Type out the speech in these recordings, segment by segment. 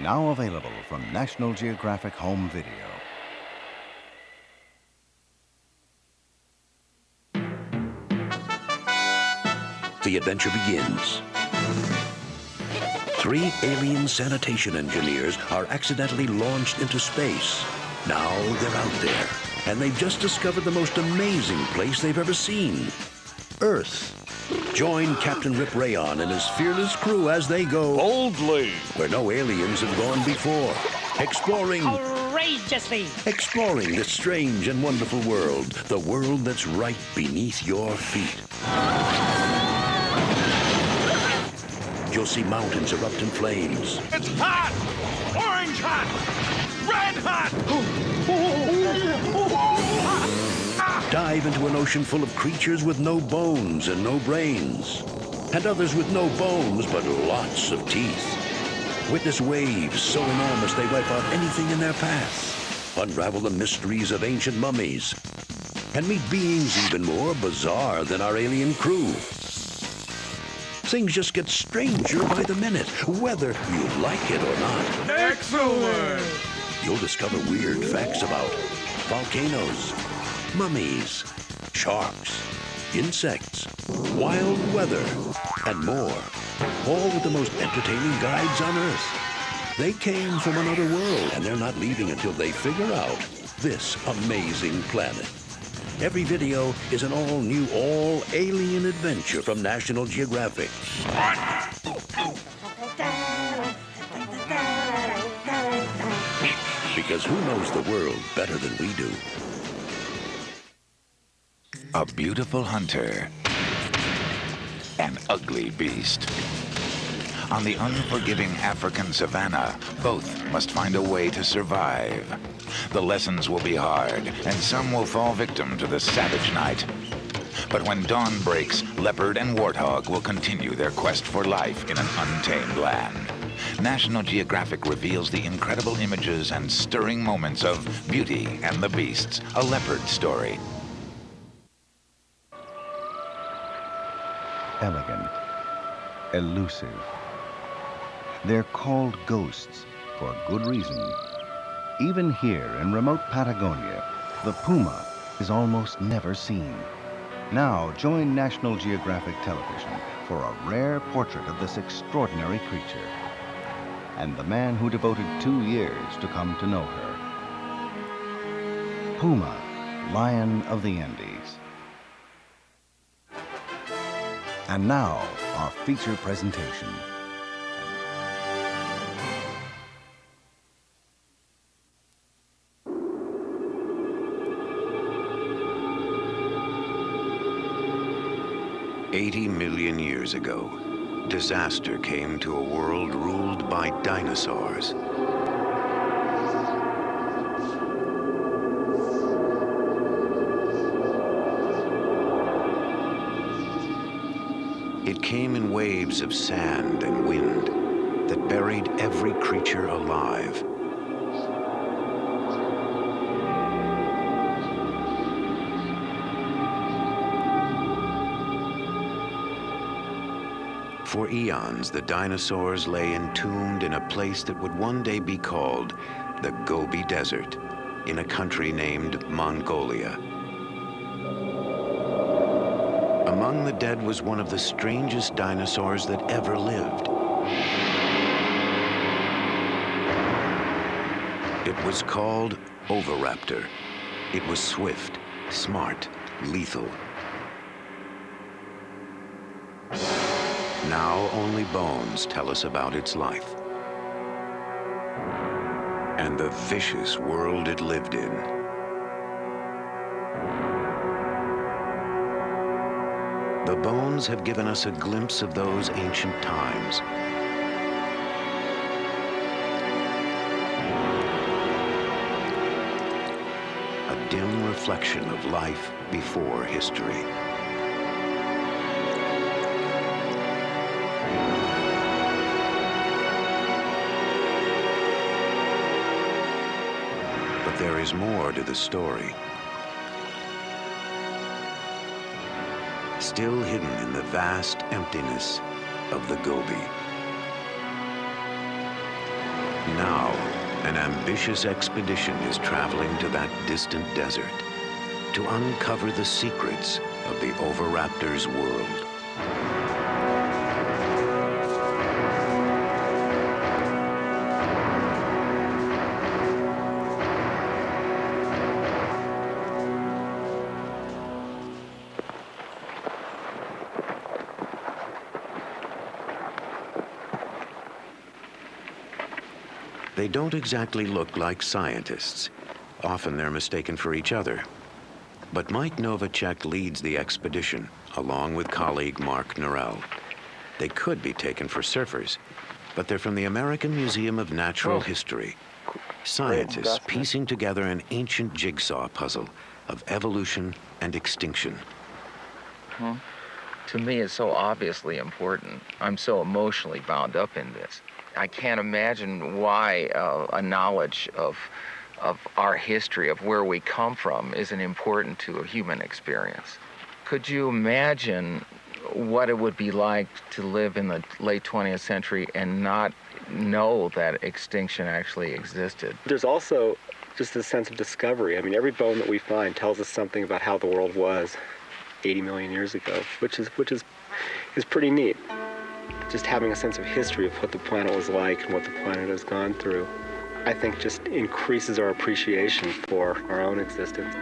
Now available from National Geographic Home Video. The adventure begins. 3 alien sanitation engineers are accidentally launched into space. Now they're out there, and they've just discovered the most amazing place they've ever seen, Earth. Join Captain Rip Rayon and his fearless crew as they go boldly where no aliens have gone before, exploring this strange and wonderful world, the world that's right beneath your feet. You'll see mountains erupt in flames. It's hot! Orange hot! Red hot! Dive into an ocean full of creatures with no bones and no brains, and others with no bones but lots of teeth. Witness waves so enormous they wipe out anything in their path. Unravel the mysteries of ancient mummies, and meet beings even more bizarre than our alien crew. Things just get stranger by the minute, whether you like it or not. Excellent! You'll discover weird facts about volcanoes, mummies, sharks, insects, wild weather, and more. All with the most entertaining guides on Earth. They came from another world, and they're not leaving until they figure out this amazing planet. Every video is an all-new, all-alien adventure from National Geographic. Because who knows the world better than we do? A beautiful hunter, an ugly beast. On the unforgiving African savanna, both must find a way to survive. The lessons will be hard, and some will fall victim to the savage night. But when dawn breaks, leopard and warthog will continue their quest for life in an untamed land. National Geographic reveals the incredible images and stirring moments of Beauty and the Beasts, a leopard story. Elegant, elusive. They're called ghosts for good reason. Even here in remote Patagonia, the puma is almost never seen. Now join National Geographic Television for a rare portrait of this extraordinary creature and the man who devoted 2 years to come to know her. Puma, Lion of the Andes. And now, our feature presentation. $80 million years ago, disaster came to a world ruled by dinosaurs. It came in waves of sand and wind that buried every creature alive. For eons, the dinosaurs lay entombed in a place that would one day be called the Gobi Desert, in a country named Mongolia. Among the dead was one of the strangest dinosaurs that ever lived. It was called Oviraptor. It was swift, smart, lethal. Now only bones tell us about its life and the vicious world it lived in. The bones have given us a glimpse of those ancient times. A dim reflection of life before history. But there is more to the story. Still hidden in the vast emptiness of the Gobi now, an ambitious expedition is traveling to that distant desert to uncover the secrets of the Oviraptor's world. They don't exactly look like scientists. Often they're mistaken for each other. But Mike Novacek leads the expedition, along with colleague Mark Norell. They could be taken for surfers, but they're from the American Museum of Natural History. Scientists piecing together an ancient jigsaw puzzle of evolution and extinction. To me, it's so obviously important. I'm so emotionally bound up in this. I can't imagine why a knowledge of our history, of where we come from, isn't important to a human experience. Could you imagine what it would be like to live in the late 20th century and not know that extinction actually existed? There's also just a sense of discovery. I mean, every bone that we find tells us something about how the world was 80 million years ago, which is pretty neat. Just having a sense of history of what the planet was like and what the planet has gone through, I think just increases our appreciation for our own existence.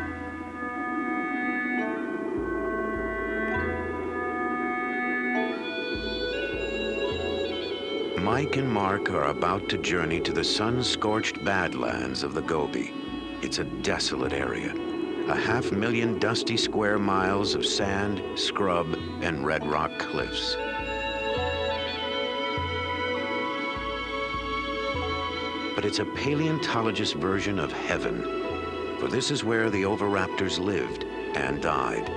Mike and Mark are about to journey to the sun-scorched badlands of the Gobi. It's a desolate area. 500,000 dusty square miles of sand, scrub, and red rock cliffs. But it's a paleontologist version of heaven, for this is where the Oviraptors lived and died,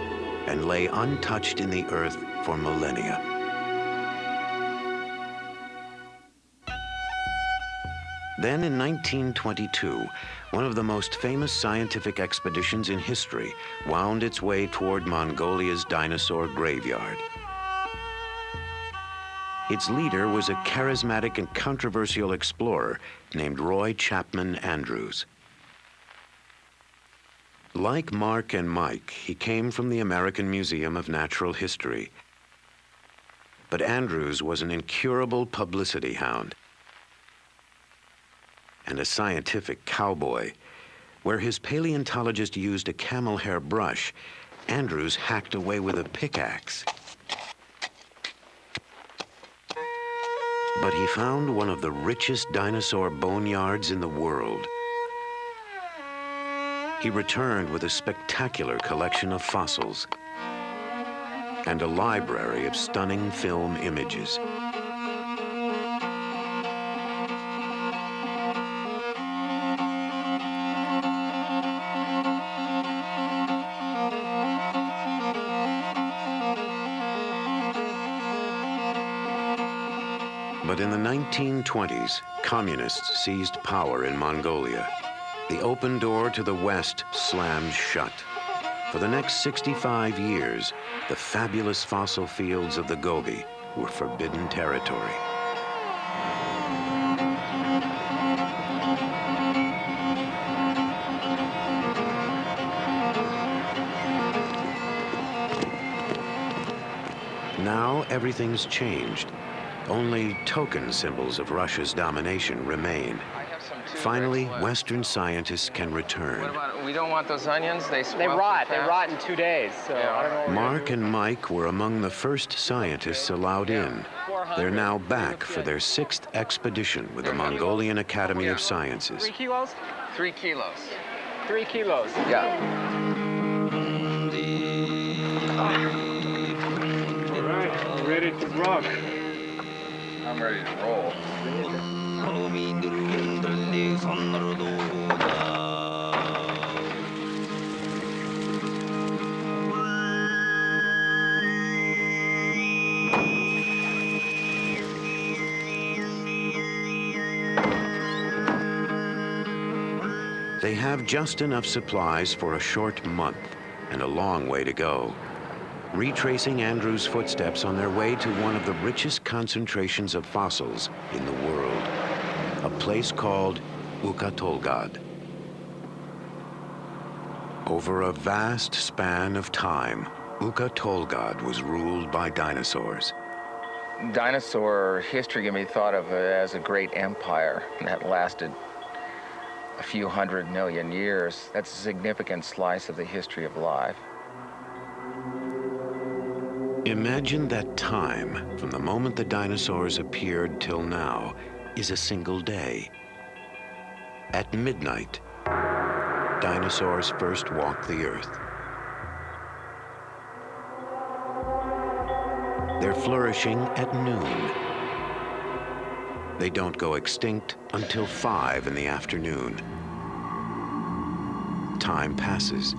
and lay untouched in the earth for millennia. Then in 1922, one of the most famous scientific expeditions in history wound its way toward Mongolia's dinosaur graveyard. Its leader was a charismatic and controversial explorer named Roy Chapman Andrews. Like Mark and Mike, he came from the American Museum of Natural History. But Andrews was an incurable publicity hound and a scientific cowboy. Where his paleontologist used a camel hair brush, Andrews hacked away with a pickaxe. But he found one of the richest dinosaur boneyards in the world. He returned with a spectacular collection of fossils and a library of stunning film images. But in the 1920s, communists seized power in Mongolia. The open door to the west slammed shut. For the next 65 years, the fabulous fossil fields of the Gobi were forbidden territory. Now everything's changed. Only token symbols of Russia's domination remain. Finally, Western scientists can return. What about, we don't want those onions? They rot. They rot in 2 days. So Yeah. I don't know. Mark and Mike were among the first scientists allowed in. They're now back for their 6th expedition with the Mongolian Academy of Sciences. 3 kilos? 3 kilos. 3 kilos. Yeah. All right, ready to rock. I'm ready to roll. They have just enough supplies for a short month and a long way to go. Retracing Andrews' footsteps on their way to one of the richest concentrations of fossils in the world. A place called Ukatolgad. Over a vast span of time, Ukatolgad was ruled by dinosaurs. Dinosaur history can be thought of as a great empire that lasted a few 100 million years. That's a significant slice of the history of life. Imagine that time from the moment the dinosaurs appeared till now is a single day. At midnight, dinosaurs first walked the earth. They're flourishing at noon. They don't go extinct until 5 in the afternoon. Time passes.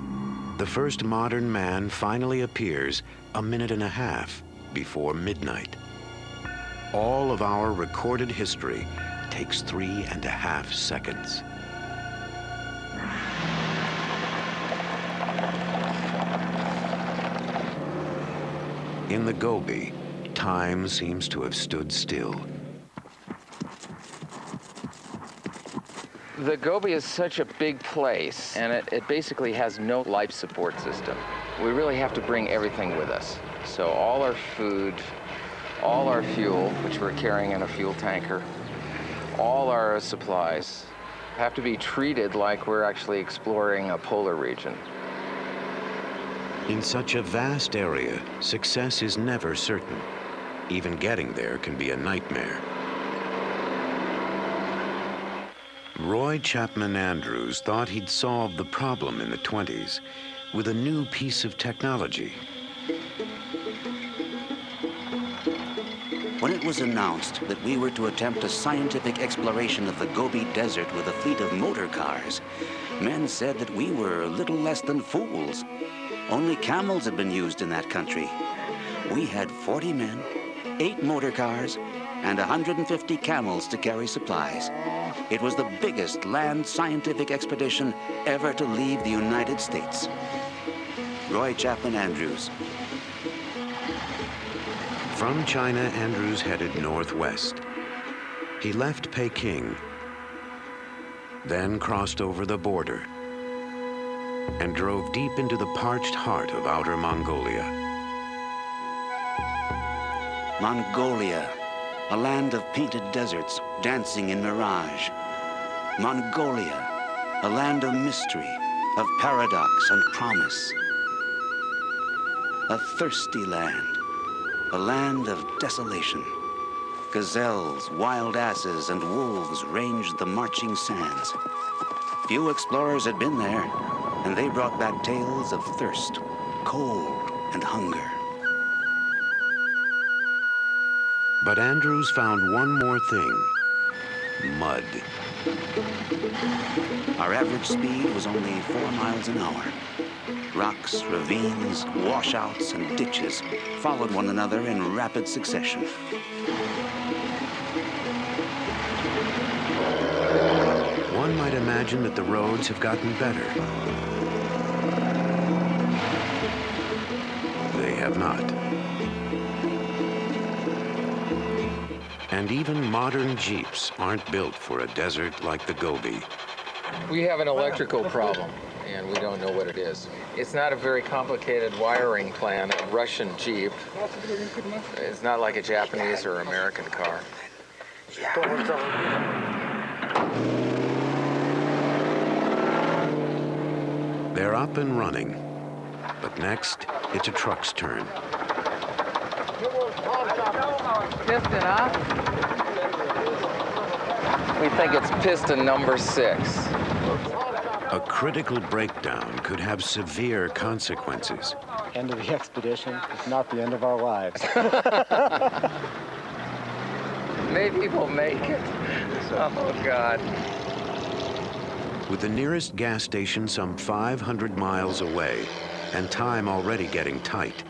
The first modern man finally appears a minute and a half before midnight. All of our recorded history takes 3.5 seconds. In the Gobi, time seems to have stood still. The Gobi is such a big place, and it basically has no life support system. We really have to bring everything with us. So all our food, all our fuel, which we're carrying in a fuel tanker, all our supplies have to be treated like we're actually exploring a polar region. In such a vast area, success is never certain. Even getting there can be a nightmare. Roy Chapman Andrews thought he'd solved the problem in the 20s with a new piece of technology. When it was announced that we were to attempt a scientific exploration of the Gobi Desert with a fleet of motor cars, men said that we were little less than fools. Only camels had been used in that country. We had 40 men, 8 motor cars, and 150 camels to carry supplies. It was the biggest land scientific expedition ever to leave the United States. Roy Chapman Andrews. From China, Andrews headed northwest. He left Peking, then crossed over the border, and drove deep into the parched heart of outer Mongolia. Mongolia, a land of painted deserts dancing in mirage. Mongolia, a land of mystery, of paradox and promise. A thirsty land, a land of desolation. Gazelles, wild asses, and wolves ranged the marching sands. Few explorers had been there, and they brought back tales of thirst, cold, and hunger. But Andrews found one more thing: mud. Our average speed was only 4 miles an hour. Rocks, ravines, washouts, and ditches followed one another in rapid succession. One might imagine that the roads have gotten better. They have not. And even modern Jeeps aren't built for a desert like the Gobi. We have an electrical problem, and we don't know what it is. It's not a very complicated wiring plan. A Russian Jeep is not like a Japanese or American car. They're up and running, but next, it's a truck's turn. Piston, huh? We think it's piston number 6. A critical breakdown could have severe consequences. End of the expedition, if not the end of our lives. Maybe we'll make it. Oh, God. With the nearest gas station some 500 miles away and time already getting tight,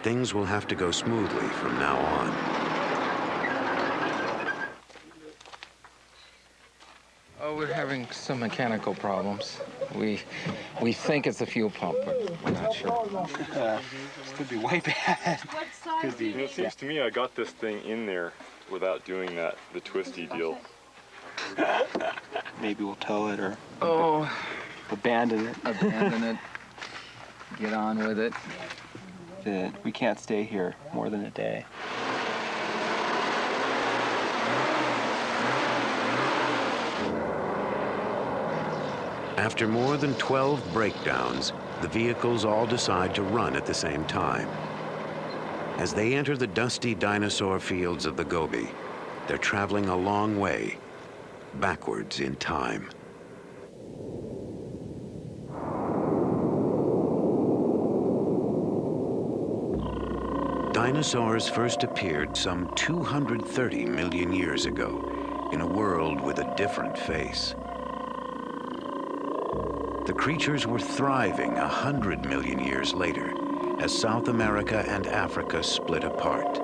things will have to go smoothly from now on. Oh, we're having some mechanical problems. We think it's a fuel pump, but we're not sure. This could be way bad. It seems to me I got this thing in there without doing the twisty deal. Maybe we'll tow it or Oh, abandon it. abandon it. Get on with it. We can't stay here more than a day. After more than 12 breakdowns, the vehicles all decide to run at the same time. As they enter the dusty dinosaur fields of the Gobi, they're traveling a long way, backwards in time. Dinosaurs first appeared some 230 million years ago in a world with a different face. The creatures were thriving 100 million years later as South America and Africa split apart.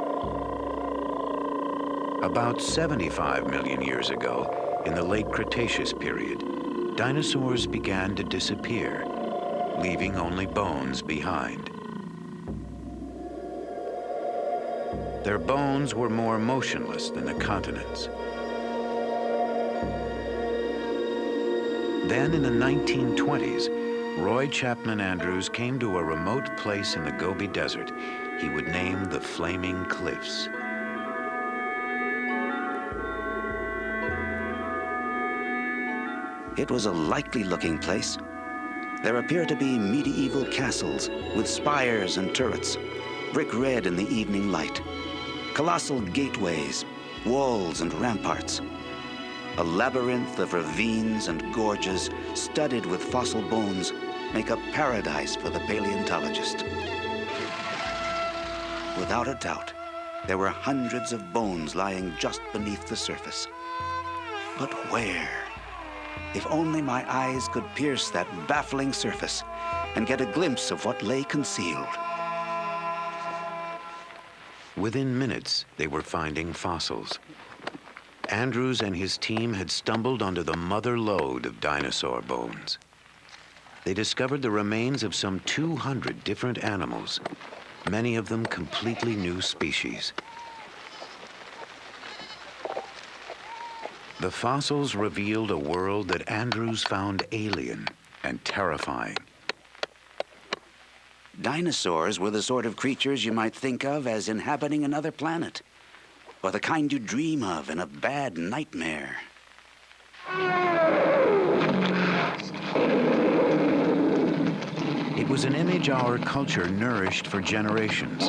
About 75 million years ago, in the late Cretaceous period, dinosaurs began to disappear, leaving only bones behind. Their bones were more motionless than the continents. Then in the 1920s, Roy Chapman Andrews came to a remote place in the Gobi Desert he would name the Flaming Cliffs. It was a likely-looking place. There appeared to be medieval castles with spires and turrets, brick red in the evening light, colossal gateways, walls and ramparts. A labyrinth of ravines and gorges studded with fossil bones make a paradise for the paleontologist. Without a doubt, there were hundreds of bones lying just beneath the surface. But where? If only my eyes could pierce that baffling surface and get a glimpse of what lay concealed. Within minutes, they were finding fossils. Andrews and his team had stumbled onto the mother lode of dinosaur bones. They discovered the remains of some 200 different animals, many of them completely new species. The fossils revealed a world that Andrews found alien and terrifying. Dinosaurs were the sort of creatures you might think of as inhabiting another planet, or the kind you dream of in a bad nightmare. It was an image our culture nourished for generations.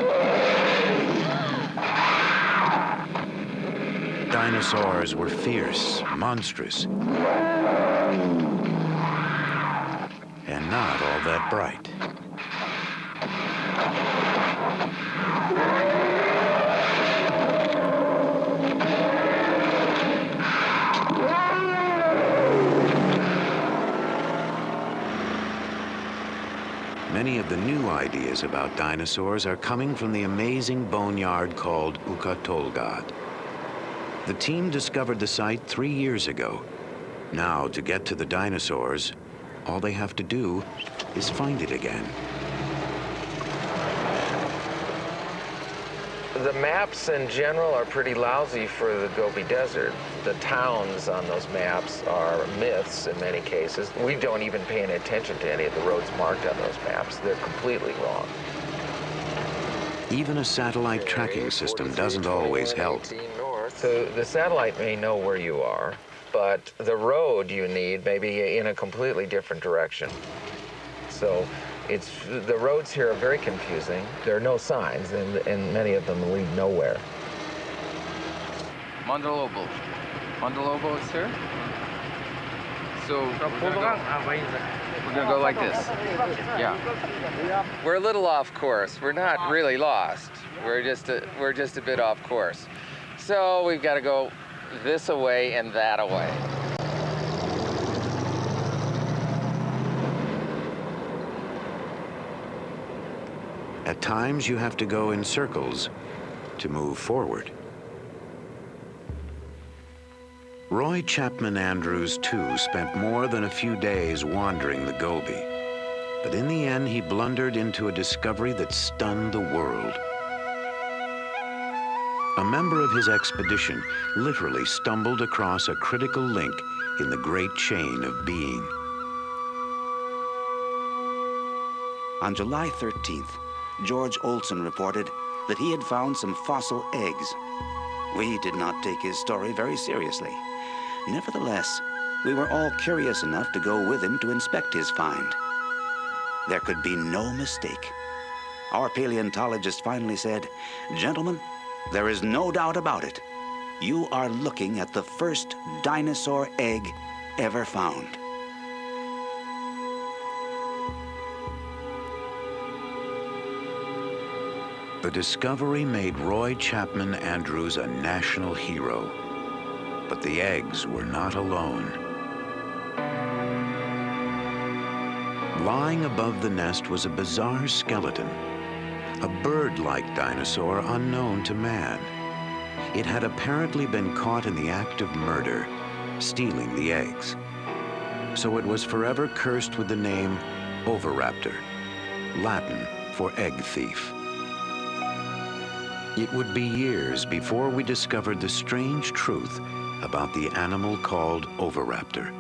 Dinosaurs were fierce, monstrous, and not all that bright. Many of the new ideas about dinosaurs are coming from the amazing boneyard called Ukatolgad. The team discovered the site 3 years ago. Now, to get to the dinosaurs, all they have to do is find it again. The maps in general are pretty lousy for the Gobi Desert. The towns on those maps are myths in many cases. We don't even pay any attention to any of the roads marked on those maps. They're completely wrong. Even a satellite tracking system doesn't always help. So the satellite may know where you are, but the road you need may be in a completely different direction. So the roads here are very confusing. There are no signs, and many of them lead nowhere. Mandalobo. Mandalobo is here? So we're gonna go like this. Yeah. We're a little off course. We're not really lost. We're just a bit off course. So we've got to go this away and that away. At times, you have to go in circles to move forward. Roy Chapman Andrews, too, spent more than a few days wandering the Gobi. But in the end, he blundered into a discovery that stunned the world. A member of his expedition literally stumbled across a critical link in the great chain of being. On July 13th, George Olson reported that he had found some fossil eggs. We did not take his story very seriously. Nevertheless, we were all curious enough to go with him to inspect his find. There could be no mistake. Our paleontologist finally said, "Gentlemen, there is no doubt about it. You are looking at the first dinosaur egg ever found." The discovery made Roy Chapman Andrews a national hero. But the eggs were not alone. Lying above the nest was a bizarre skeleton, a bird-like dinosaur unknown to man. It had apparently been caught in the act of murder, stealing the eggs. So it was forever cursed with the name Oviraptor, Latin for egg thief. It would be years before we discovered the strange truth about the animal called Oviraptor.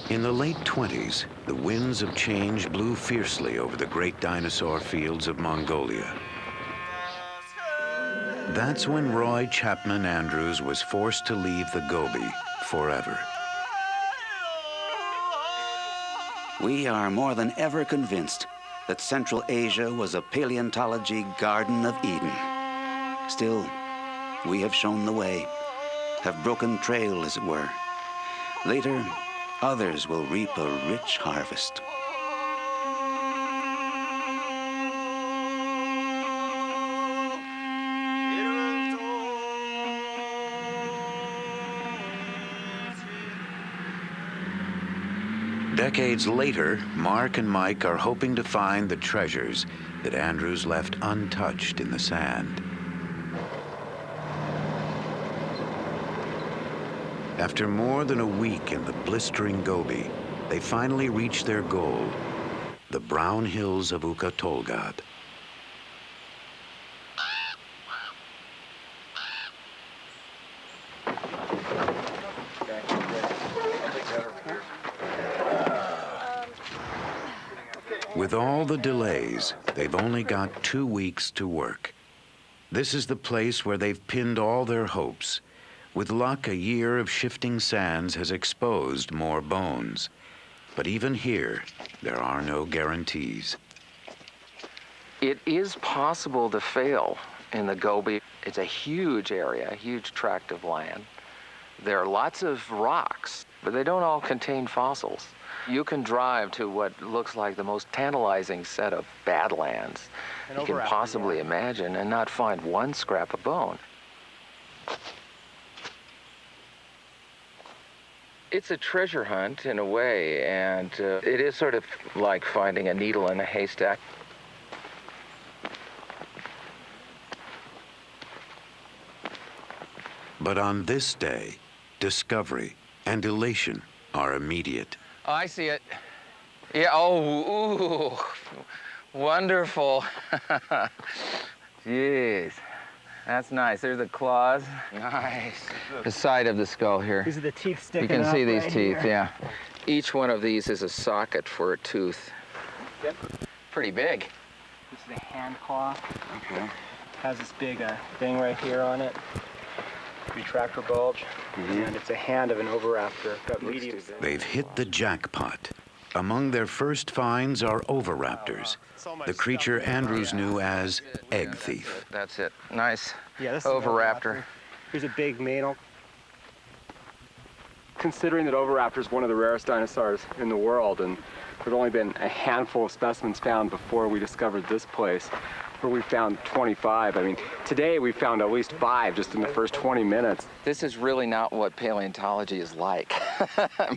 In the late 20s, the winds of change blew fiercely over the great dinosaur fields of Mongolia. That's when Roy Chapman Andrews was forced to leave the Gobi forever. We are more than ever convinced that Central Asia was a paleontology Garden of Eden. Still, we have shown the way, have broken trail, as it were. Later, others will reap a rich harvest. Decades later, Mark and Mike are hoping to find the treasures that Andrews left untouched in the sand. After more than a week in the blistering Gobi, they finally reach their goal, the brown hills of Ukatolgad. With all the delays, they've only got 2 weeks to work. This is the place where they've pinned all their hopes. With luck, a year of shifting sands has exposed more bones. But even here, there are no guarantees. It is possible to fail in the Gobi. It's a huge area, a huge tract of land. There are lots of rocks, but they don't all contain fossils. You can drive to what looks like the most tantalizing set of badlands you can possibly imagine and not find one scrap of bone. It's a treasure hunt in a way, and it is sort of like finding a needle in a haystack. But on this day, discovery and elation are immediate. Oh, I see it. Yeah, oh, ooh, wonderful. Jeez, that's nice. There's the claws. Nice. The side of the skull here. These are the teeth sticking You can see up these right teeth, here. yeah. Each one of these is a socket for a tooth. Yep. Pretty big. This is a hand claw. Okay. Has this big thing right here on it. Retractor bulge. And it's a hand of an Oviraptor. Got medium. They've hit the jackpot. Among their first finds are Oviraptors, the creature Andrews knew as egg thief. That's it. Nice. Yeah, this is an Oviraptor. Here's a big male. Considering that Oviraptor is one of the rarest dinosaurs in the world, and there'd only been a handful of specimens found before we discovered this place, where we found 25. I mean, today we found at least 5 just in the first 20 minutes. This is really not what paleontology is like.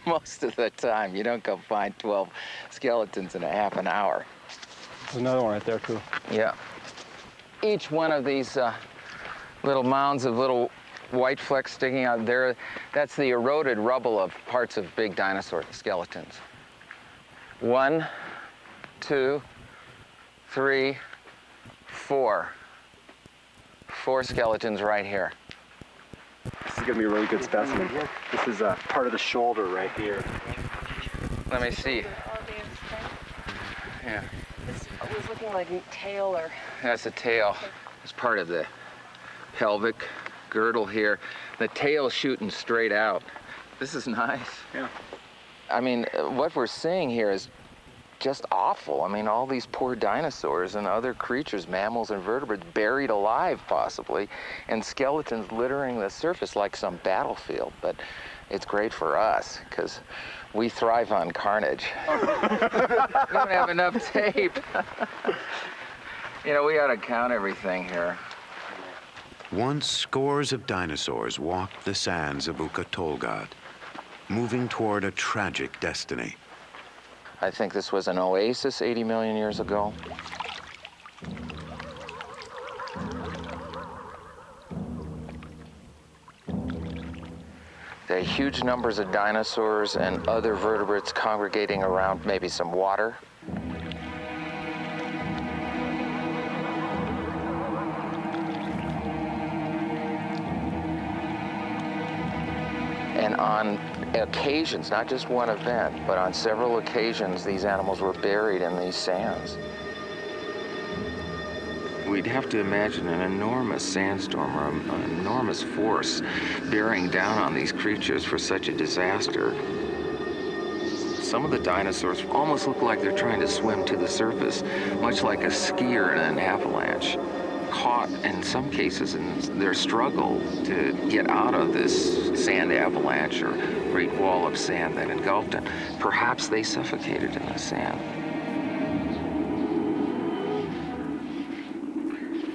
Most of the time, you don't go find 12 skeletons in a half an hour. There's another one right there, too. Yeah. Each one of these little mounds of little white flecks sticking out there. That's the eroded rubble of parts of big dinosaur skeletons. 1, 2, 3, 4. 4 skeletons right here. This is going to be a really good specimen. This is part of the shoulder right here. Let me see. Yeah. This was looking like a tail or... That's the tail. It's part of the pelvic girdle here. The tail shooting straight out. This is nice. Yeah. I mean, what we're seeing here is just awful. I mean, all these poor dinosaurs and other creatures, mammals and vertebrates, buried alive possibly, and skeletons littering the surface like some battlefield. But it's great for us, because we thrive on carnage. We don't have enough tape. You know, we ought to count everything here. Once scores of dinosaurs walked the sands of Ukatolgad, moving toward a tragic destiny. I think this was an oasis 80 million years ago. There are huge numbers of dinosaurs and other vertebrates congregating around maybe some water. And on occasions, not just one event, but on several occasions, these animals were buried in these sands. We'd have to imagine an enormous sandstorm or an enormous force bearing down on these creatures for such a disaster. Some of the dinosaurs almost look like they're trying to swim to the surface, much like a skier in an avalanche, caught in some cases in their struggle to get out of this sand avalanche or great wall of sand that engulfed them. Perhaps they suffocated in the sand.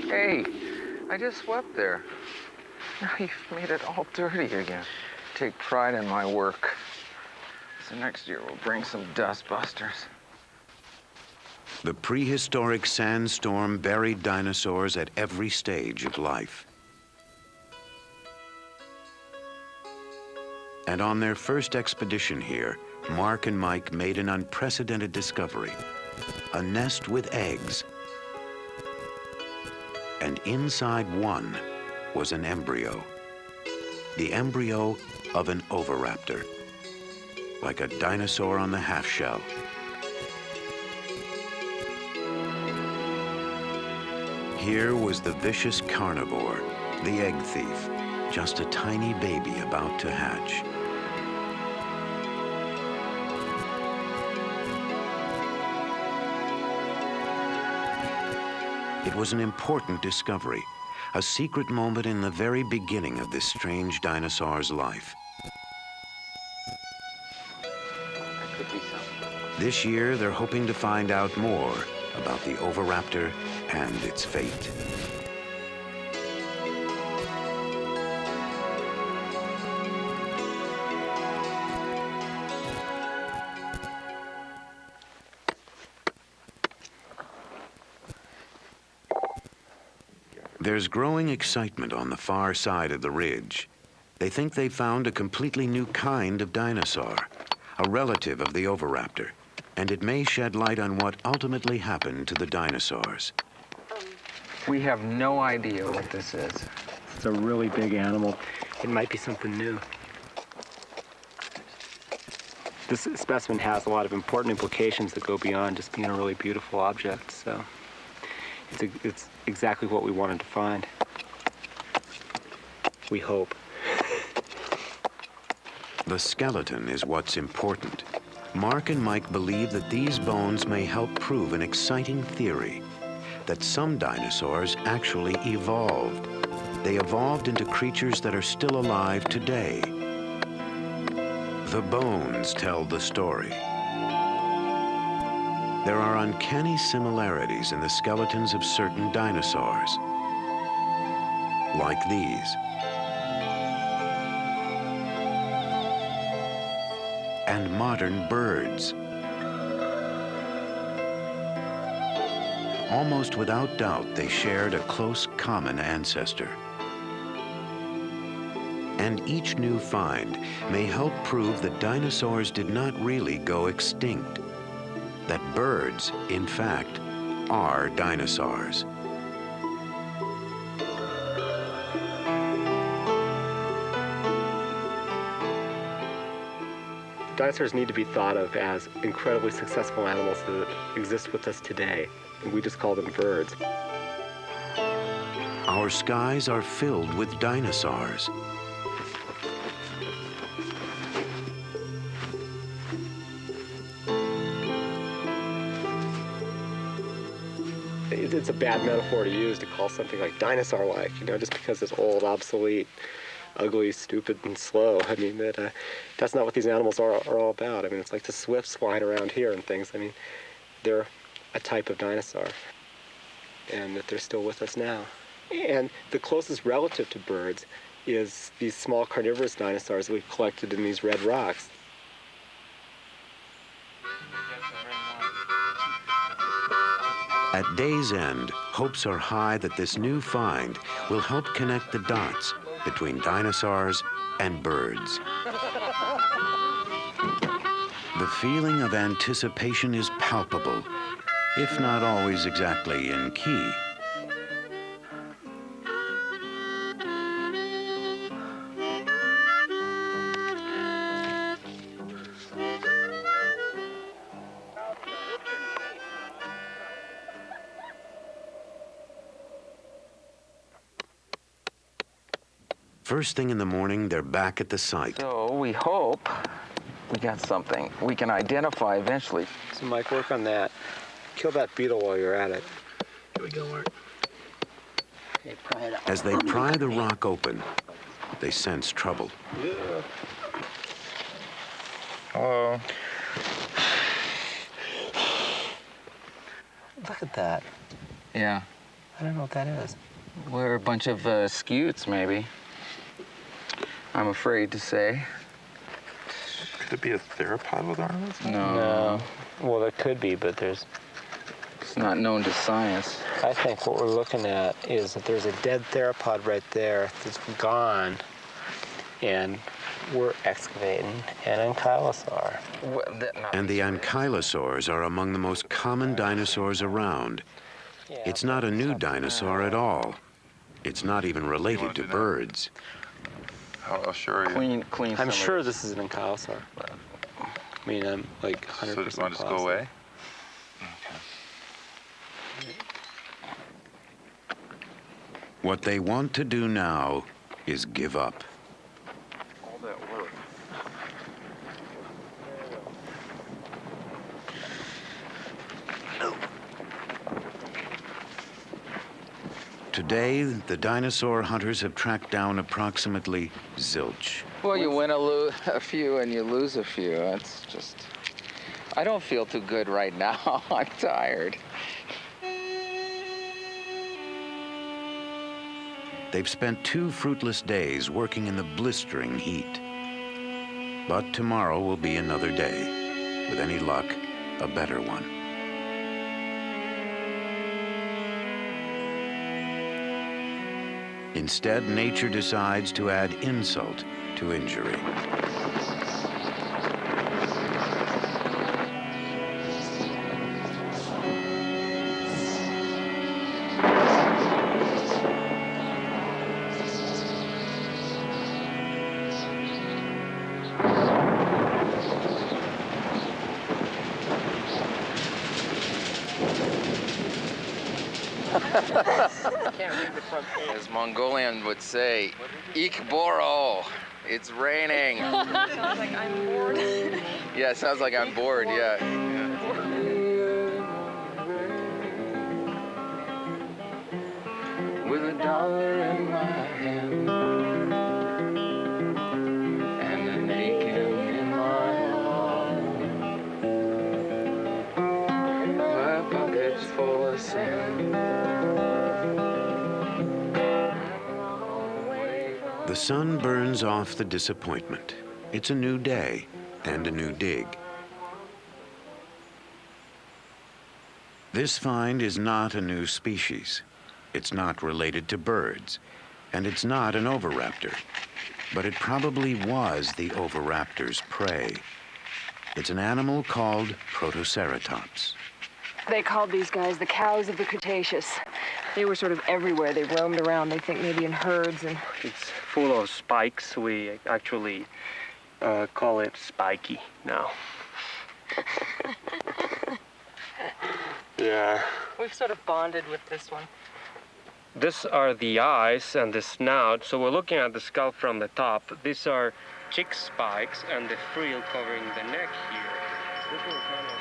Hey, I just swept there. Now you've made it all dirty again. Take pride in my work. So next year we'll bring some dust busters. The prehistoric sandstorm buried dinosaurs at every stage of life. And on their first expedition here, Mark and Mike made an unprecedented discovery: a nest with eggs. And inside one was an embryo. The embryo of an Oviraptor, like a dinosaur on the half-shell. Here was the vicious carnivore, the egg thief, just a tiny baby about to hatch. It was an important discovery, a secret moment in the very beginning of this strange dinosaur's life. That could be something. This year, they're hoping to find out more about the Oviraptor and its fate. There's growing excitement on the far side of the ridge. They think they found a completely new kind of dinosaur, a relative of the Oviraptor, and it may shed light on what ultimately happened to the dinosaurs. We have no idea what this is. It's a really big animal. It might be something new. This specimen has a lot of important implications that go beyond just being a really beautiful object, so it's exactly what we wanted to find. We hope. The skeleton is what's important. Mark and Mike believe that these bones may help prove an exciting theory, that some dinosaurs actually evolved. They evolved into creatures that are still alive today. The bones tell the story. There are uncanny similarities in the skeletons of certain dinosaurs, like these. And modern birds. Almost without doubt, they shared a close common ancestor. And each new find may help prove that dinosaurs did not really go extinct. That birds, in fact, are dinosaurs. Dinosaurs need to be thought of as incredibly successful animals that exist with us today. And we just call them birds. Our skies are filled with dinosaurs. It's a bad metaphor to use to call something like dinosaur-like, you know, just because it's old, obsolete, ugly, stupid, and slow. I mean, that's not what these animals are all about. I mean, it's like the swifts flying around here and things. I mean, they're a type of dinosaur, and that they're still with us now. And the closest relative to birds is these small carnivorous dinosaurs we've collected in these red rocks. At day's end, hopes are high that this new find will help connect the dots between dinosaurs and birds. The feeling of anticipation is palpable, if not always exactly in key. First thing in the morning, they're back at the site. So we hope we got something we can identify eventually. So Mike, work on that. Kill that beetle while you're at it. Here we go, Mark. As they pry the rock open, they sense trouble. Hello. Look at that. Yeah. I don't know what that is. We're a bunch of scutes, maybe. I'm afraid to say. Could it be a theropod with arms? No. Well, there could be, but It's not known to science. I think what we're looking at is that there's a dead theropod right there that's gone, and we're excavating an ankylosaur. And the ankylosaurs are among the most common dinosaurs around. It's not a new dinosaur at all. It's not even related to birds. I'll show you. Clean. I'm sure this is an ankylosaur. I mean, I'm like 100% So just want to just go positive. away? What they want to do now is give up. All that work. Today, the dinosaur hunters have tracked down approximately zilch. Well, you win a few and you lose a few. That's just... I don't feel too good right now. I'm tired. They've spent 2 fruitless days working in the blistering heat. But tomorrow will be another day. With any luck, a better one. Instead, nature decides to add insult to injury. As Mongolian would say, Ik boro. It's raining. Sounds like I'm bored. Yeah, it sounds like I'm bored, yeah. With $1 in my hand and an aching in my arm, my pocket's full of sand. The sun burns off the disappointment. It's a new day and a new dig. This find is not a new species. It's not related to birds, and it's not an Oviraptor. but it probably was the Oviraptor's prey. It's an animal called Protoceratops. They called these guys the cows of the Cretaceous. They were sort of everywhere. They roamed around, they think maybe in herds. And it's full of spikes. We actually call it spiky now. Yeah. we've sort of bonded with this one. These are the eyes and the snout. So we're looking at the scalp from the top. These are cheek spikes and the frill covering the neck here. This is kind of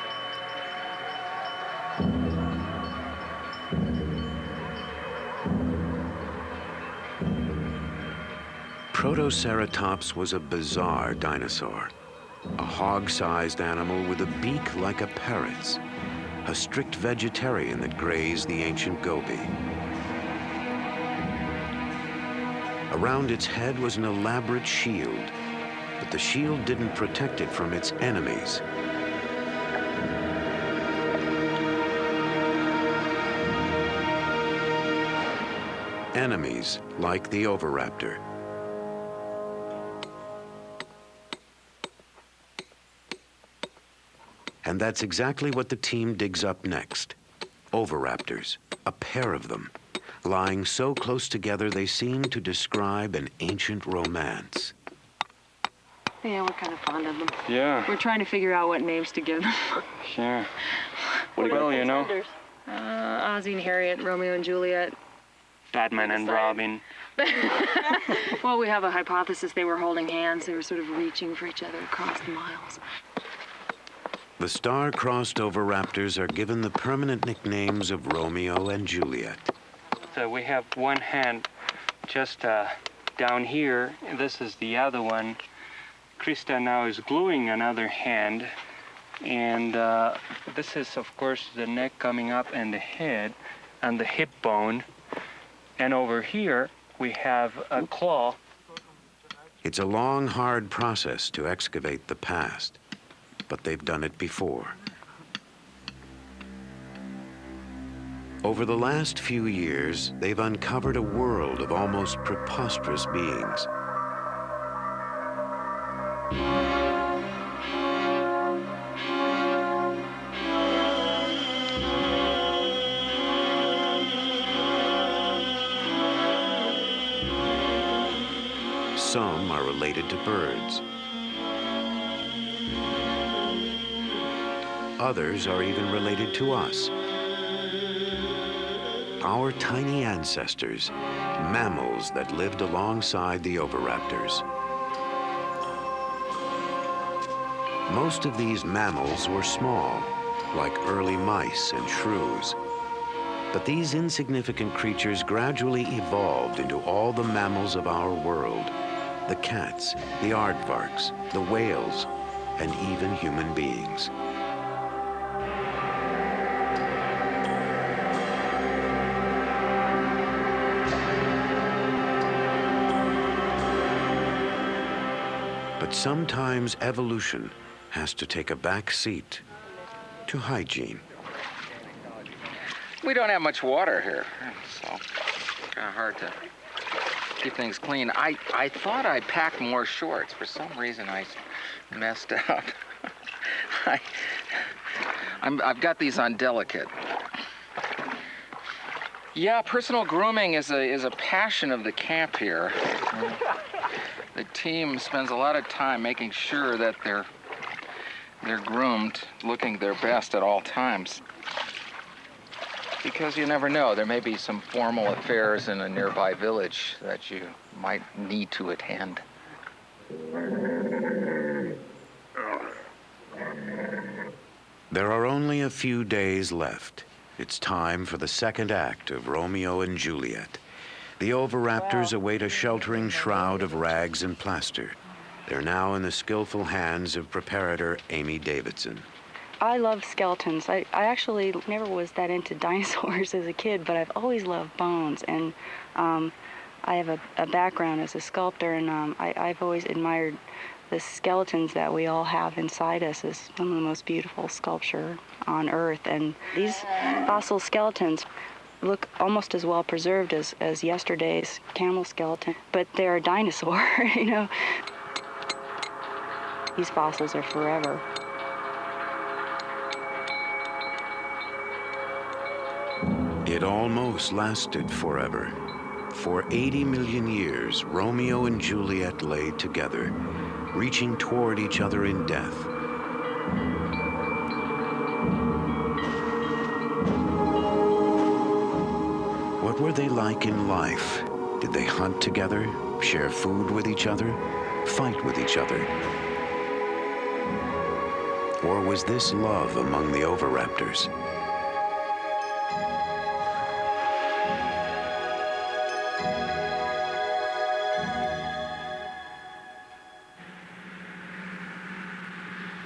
Protoceratops was a bizarre dinosaur, a hog-sized animal with a beak like a parrot's, a strict vegetarian that grazed the ancient Gobi. Around its head was an elaborate shield, but the shield didn't protect it from its enemies. Enemies like the Oviraptor. And that's exactly what the team digs up next. Oviraptors, a pair of them, lying so close together they seem to describe an ancient romance. Yeah, we're kind of fond of them. Yeah. We're trying to figure out what names to give them. Sure. Well, you know. Ozzie and Harriet, Romeo and Juliet. Batman and Robin. Well, we have a hypothesis they were holding hands. They were sort of reaching for each other across the miles. The star-crossed Oviraptors are given the permanent nicknames of Romeo and Juliet. So we have one hand just down here. This is the other one. Krista now is gluing another hand. And this is, of course, the neck coming up and the head and the hip bone. And over here, we have a claw. It's a long, hard process to excavate the past, but they've done it before. Over the last few years, they've uncovered a world of almost preposterous beings. Some are related to birds. Others are even related to us. Our tiny ancestors, mammals that lived alongside the Oviraptors. Most of these mammals were small, like early mice and shrews. But these insignificant creatures gradually evolved into all the mammals of our world. The cats, the aardvarks, the whales, and even human beings. But sometimes evolution has to take a back seat to hygiene. We don't have much water here, so kind of hard to keep things clean. I thought I packed more shorts. For some reason, I messed up. I've got these on delicate. Yeah, personal grooming is a passion of the camp here. The team spends a lot of time making sure that they're groomed, looking their best at all times. Because you never know, there may be some formal affairs in a nearby village that you might need to attend. There are only a few days left. It's time for the second act of Romeo and Juliet. The Oviraptors await a sheltering shroud of rags and plaster. They're now in the skillful hands of preparator Amy Davidson. I love skeletons. I actually never was that into dinosaurs as a kid, but I've always loved bones. And I have a background as a sculptor, and I've always admired the skeletons that we all have inside us as some of the most beautiful sculpture on Earth. And these fossil skeletons, look almost as well preserved as yesterday's camel skeleton, but they're a dinosaur, you know. These fossils are forever. It almost lasted forever. For 80 million years, Romeo and Juliet lay together, reaching toward each other in death. What were they like in life? Did they hunt together, share food with each other, fight with each other? Or was this love among the Oviraptors?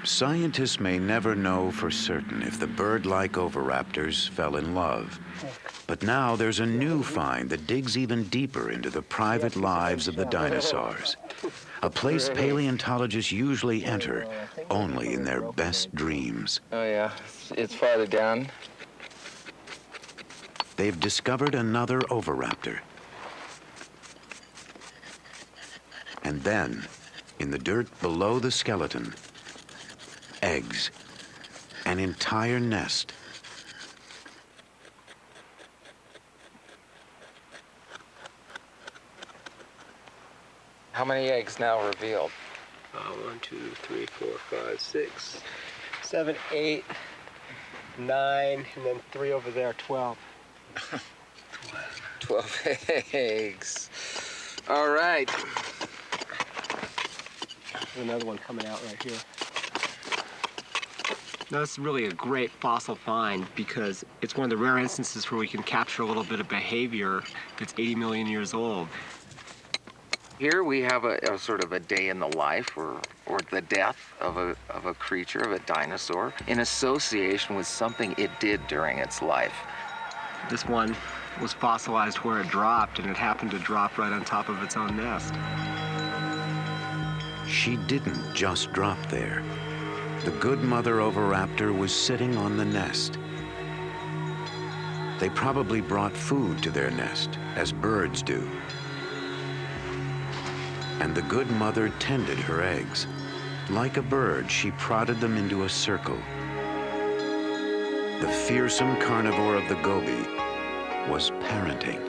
Scientists may never know for certain if the bird-like Oviraptors fell in love. But now there's a new find that digs even deeper into the private lives of the dinosaurs. A place paleontologists usually enter only in their best dreams. Oh yeah, it's farther down. They've discovered another Oviraptor. And then, in the dirt below the skeleton, eggs, an entire nest. How many eggs now revealed? 1, 2, 3, 4, 5, 6, 7, 8, 9, and then 3 over there, 12. 12 eggs. All right. There's another one coming out right here. Now, this is really a great fossil find because it's one of the rare instances where we can capture a little bit of behavior that's 80 million years old. Here we have a sort of a day in the life or the death of a creature, of a dinosaur, in association with something it did during its life. This one was fossilized where it dropped, and it happened to drop right on top of its own nest. She didn't just drop there. The good mother Oviraptor was sitting on the nest. They probably brought food to their nest, as birds do. And the good mother tended her eggs. Like a bird, she prodded them into a circle. The fearsome carnivore of the Gobi was parenting.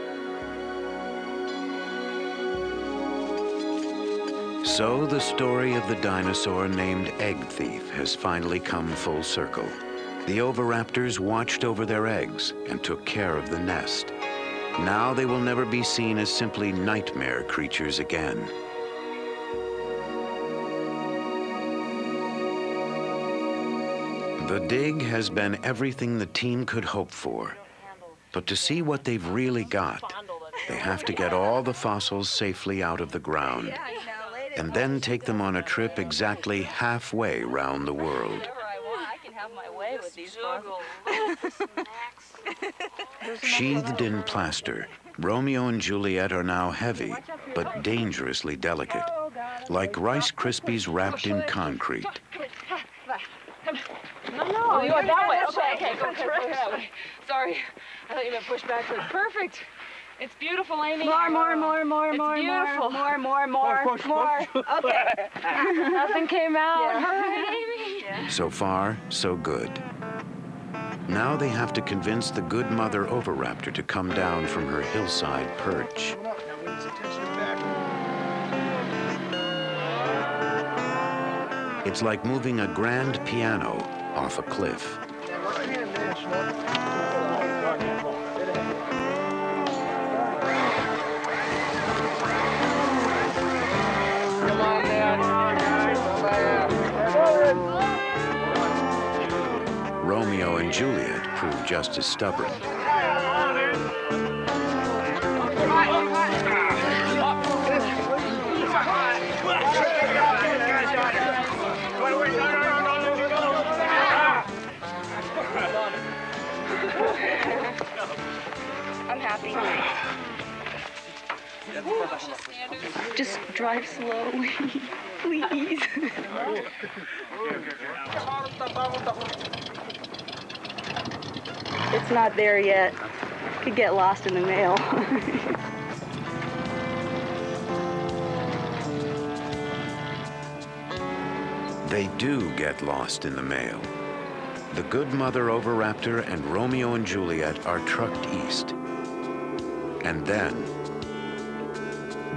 So the story of the dinosaur named Egg Thief has finally come full circle. The Oviraptors watched over their eggs and took care of the nest. Now they will never be seen as simply nightmare creatures again. The dig has been everything the team could hope for. But to see what they've really got, they have to get all the fossils safely out of the ground, and then take them on a trip exactly halfway round the world. Sheathed in plaster, Romeo and Juliet are now heavy, but dangerously delicate, like Rice Krispies wrapped in concrete. No, you went that way. Okay, go that way. Sorry, I thought you meant push back. Perfect. It's beautiful, Amy. More. It's beautiful. More. Okay. Nothing came out. Yeah. All right, Amy. Yeah. So far, so good. Now they have to convince the good mother Oviraptor to come down from her hillside perch. It's like moving a grand piano off a cliff. Romeo and Juliet prove just as stubborn. I'm happy. Just drive slowly, please. It's not there yet. could get lost in the mail. They do get lost in the mail. The good mother Oviraptor and Romeo and Juliet are trucked east. And then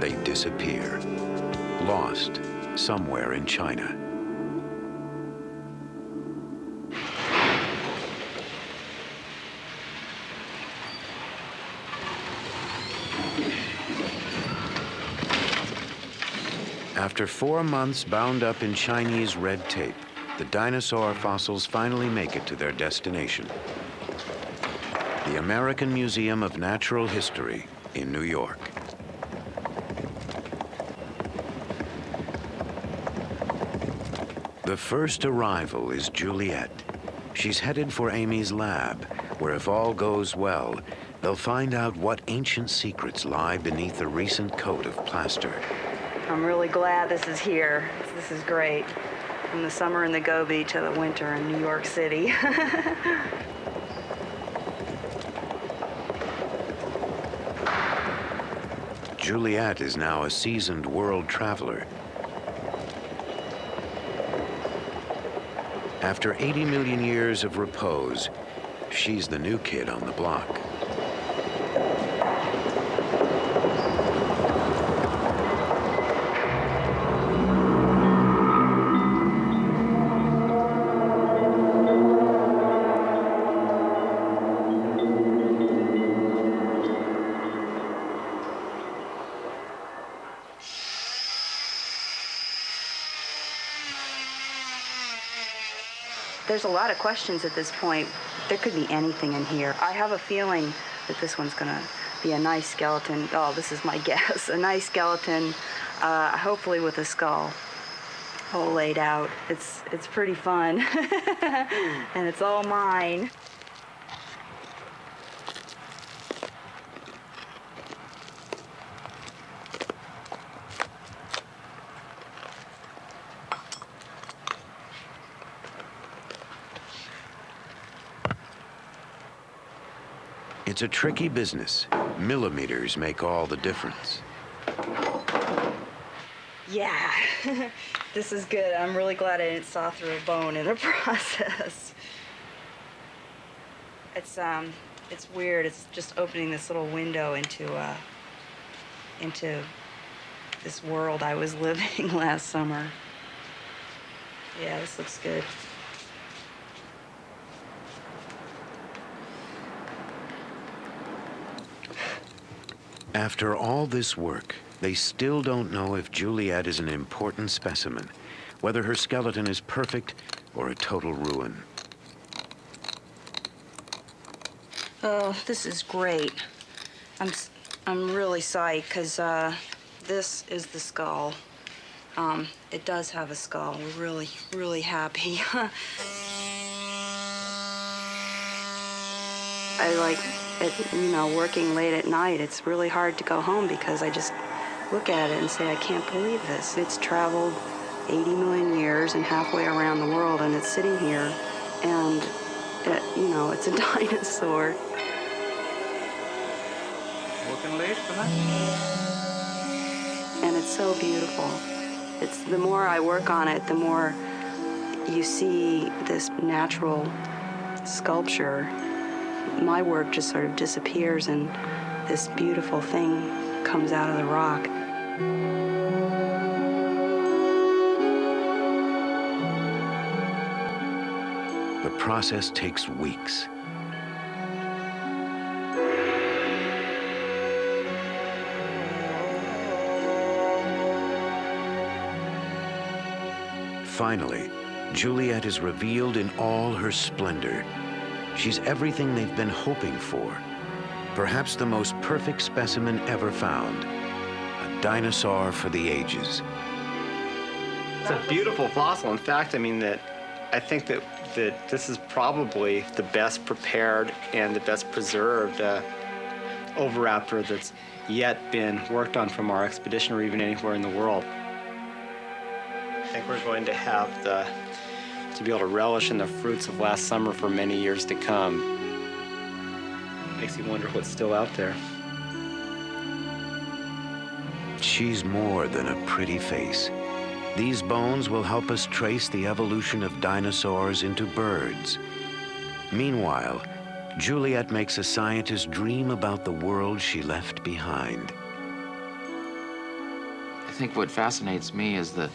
they disappear, lost somewhere in China. After 4 months bound up in Chinese red tape, the dinosaur fossils finally make it to their destination, the American Museum of Natural History in New York. The first arrival is Juliet. She's headed for Amy's lab, where if all goes well, they'll find out what ancient secrets lie beneath the recent coat of plaster. I'm really glad this is here. This is great. From the summer in the Gobi to the winter in New York City. Juliet is now a seasoned world traveler. After 80 million years of repose, she's the new kid on the block. There's a lot of questions at this point. There could be anything in here. I have a feeling that this one's gonna be a nice skeleton. Oh, this is my guess. A nice skeleton, hopefully with a skull all laid out. It's pretty fun. And it's all mine. It's a tricky business. Millimeters make all the difference. Yeah, this is good. I'm really glad I didn't saw through a bone in the process. It's weird. It's just opening this little window into this world I was living last summer. Yeah, this looks good. After all this work, they still don't know if Juliet is an important specimen, whether her skeleton is perfect or a total ruin. Oh, this is great. I'm really psyched because this is the skull. It does have a skull. We're really, really happy. I like it, you know, working late at night. It's really hard to go home because I just look at it and say, I can't believe this. It's traveled 80 million years and halfway around the world, and it's sitting here, and you know, it's a dinosaur. Working late tonight? And it's so beautiful. It's the more I work on it, the more you see this natural sculpture. My work just sort of disappears and this beautiful thing comes out of the rock. The process takes weeks. Finally, Juliet is revealed in all her splendor. She's everything they've been hoping for. Perhaps the most perfect specimen ever found. A dinosaur for the ages. It's a beautiful fossil. In fact, I mean I think that this is probably the best prepared and the best preserved Oviraptor that's yet been worked on from our expedition or even anywhere in the world. I think we're going to have to be able to relish in the fruits of last summer for many years to come. Makes you wonder what's still out there. She's more than a pretty face. These bones will help us trace the evolution of dinosaurs into birds. Meanwhile, Juliet makes a scientist dream about the world she left behind. I think what fascinates me is the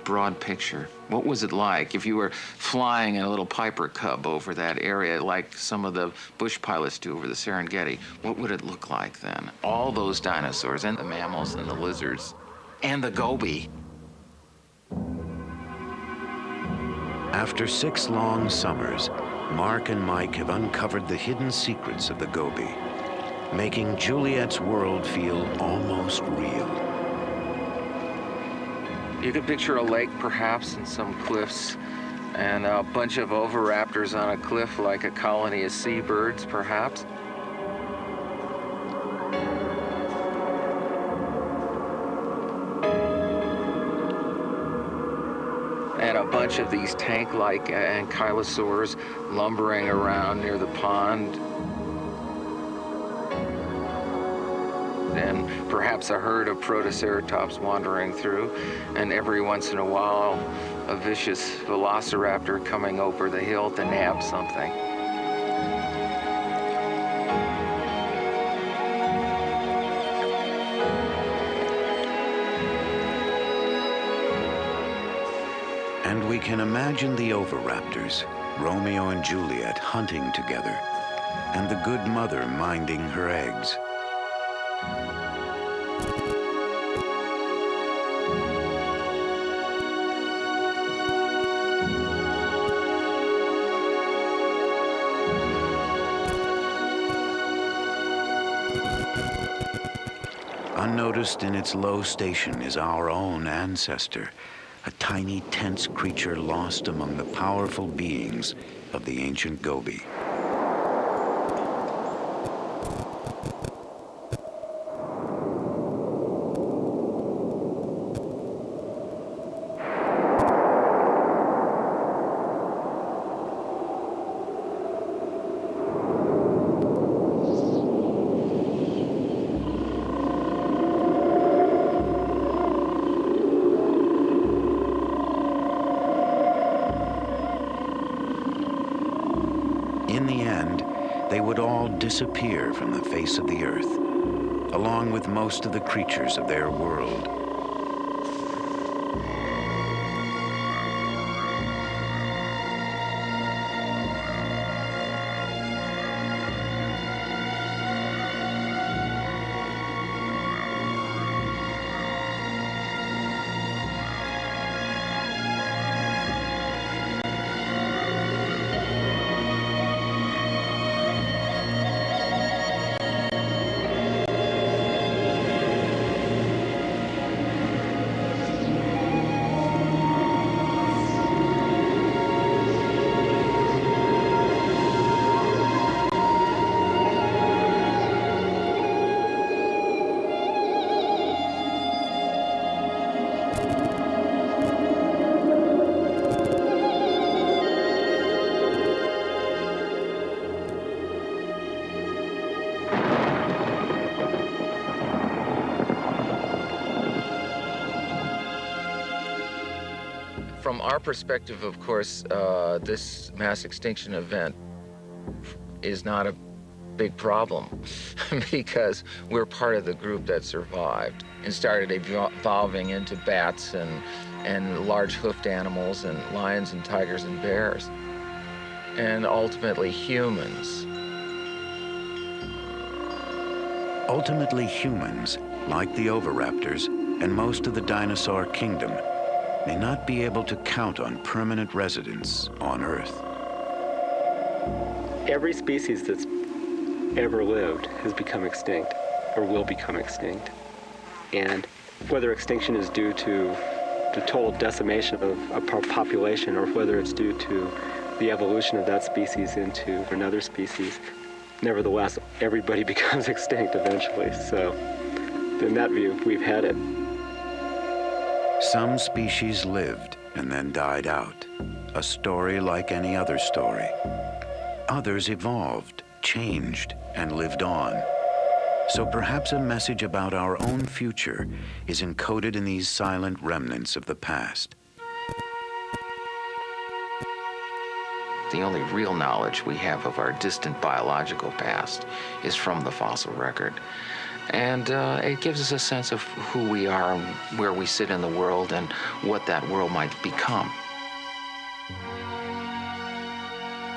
broad picture. What was it like if you were flying in a little Piper Cub over that area like some of the bush pilots do over the Serengeti? What would it look like then? All those dinosaurs and the mammals and the lizards and the Gobi. After 6 long summers, Mark and Mike have uncovered the hidden secrets of the Gobi, making Juliet's world feel almost real. You could picture a lake, perhaps, and some cliffs, and a bunch of oviraptors on a cliff like a colony of seabirds, perhaps. And a bunch of these tank-like ankylosaurs lumbering around near the pond. And perhaps a herd of protoceratops wandering through, and every once in a while, a vicious velociraptor coming over the hill to nab something. And we can imagine the Oviraptors, Romeo and Juliet hunting together, and the good mother minding her eggs. Unnoticed in its low station is our own ancestor, a tiny, tense creature lost among the powerful beings of the ancient Gobi. In the end, they would all disappear from the face of the earth, along with most of the creatures of their world. From our perspective, of course, this mass extinction event is not a big problem because we're part of the group that survived and started evolving into bats and large hoofed animals and lions and tigers and bears, and ultimately humans. Ultimately, humans, like the Oviraptors and most of the dinosaur kingdom, may not be able to count on permanent residence on Earth. Every species that's ever lived has become extinct or will become extinct. And whether extinction is due to the total decimation of a population or whether it's due to the evolution of that species into another species, nevertheless, everybody becomes extinct eventually. So in that view, we've had it. Some species lived and then died out, a story like any other story. Others evolved changed and lived on. So perhaps a message about our own future is encoded in these silent remnants of the past. The only real knowledge we have of our distant biological past is from the fossil record. And it gives us a sense of who we are and where we sit in the world and what that world might become.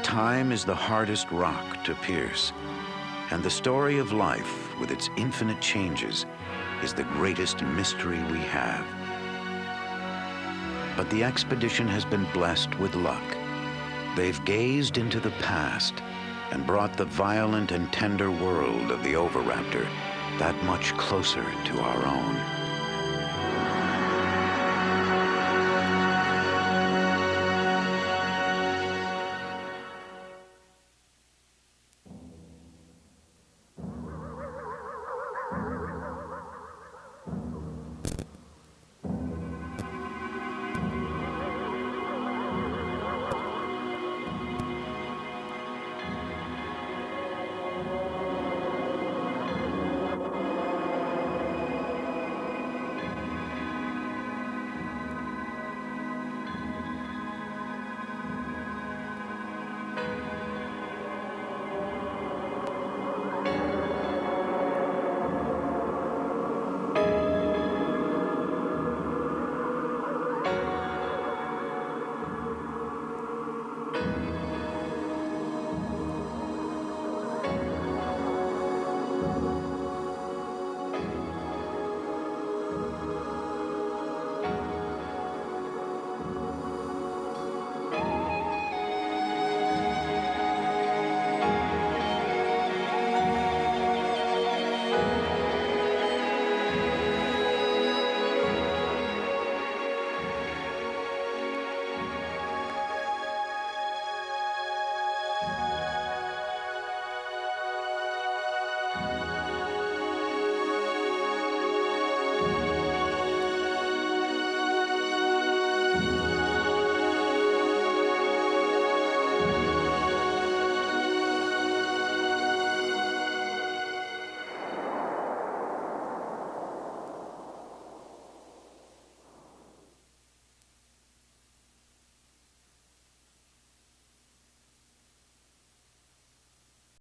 Time is the hardest rock to pierce, and the story of life, with its infinite changes, is the greatest mystery we have. But the expedition has been blessed with luck. They've gazed into the past and brought the violent and tender world of the Oviraptor that much closer to our own.